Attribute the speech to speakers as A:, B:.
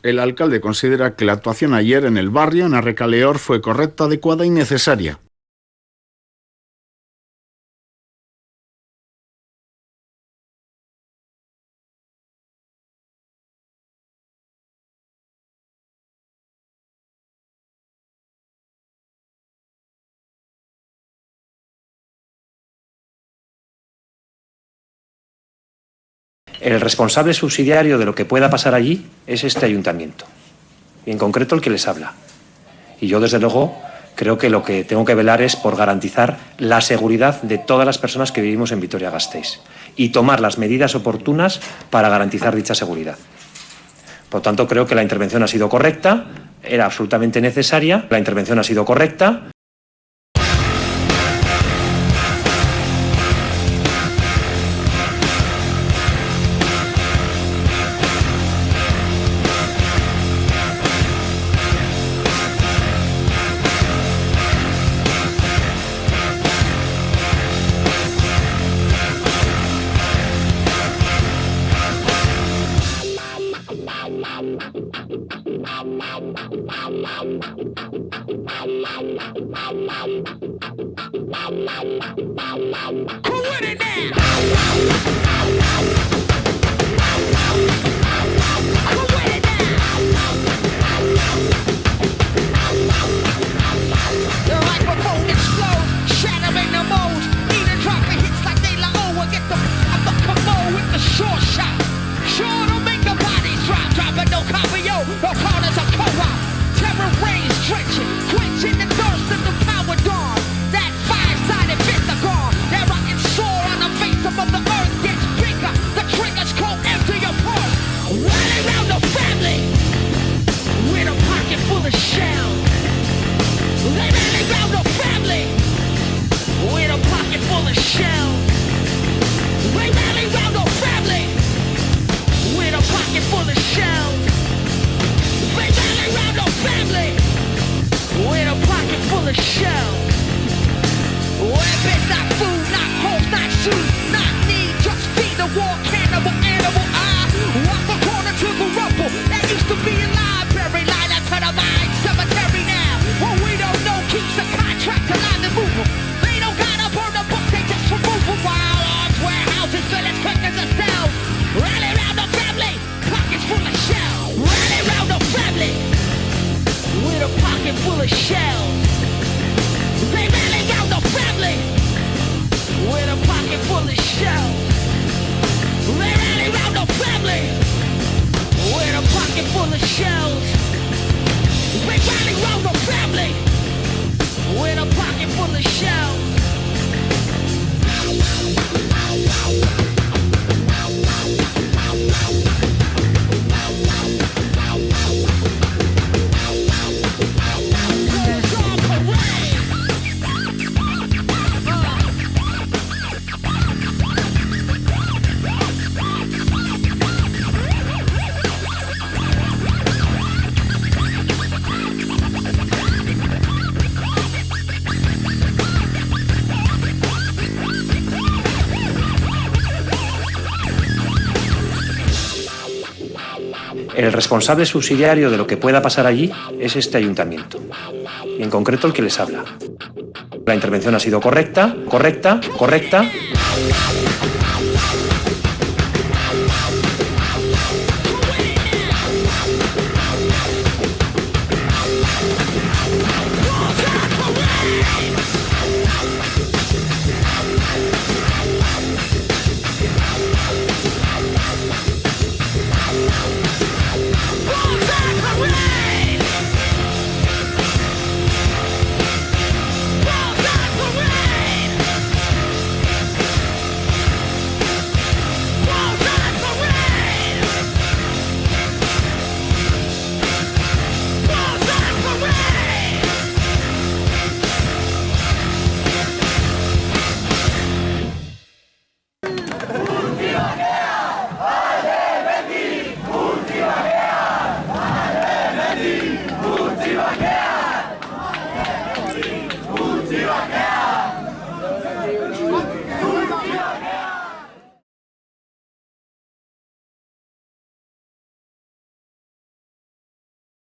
A: El alcalde considera que la actuación ayer en el barrio, en Arrecaleor, fue correcta, adecuada y necesaria.
B: El responsable subsidiario de lo que pueda pasar allí es este ayuntamiento, y en concreto el que les habla. Y yo, desde luego, creo que lo que tengo que velar es por garantizar la seguridad de todas las personas que vivimos en Vitoria-Gasteiz y tomar las medidas oportunas para garantizar dicha seguridad. Por lo tanto, creo que la intervención ha sido correcta, era absolutamente necesaria, la intervención ha sido correcta. El responsable subsidiario de lo que pueda pasar allí es este ayuntamiento, y en concreto el que les habla. La intervención ha sido correcta.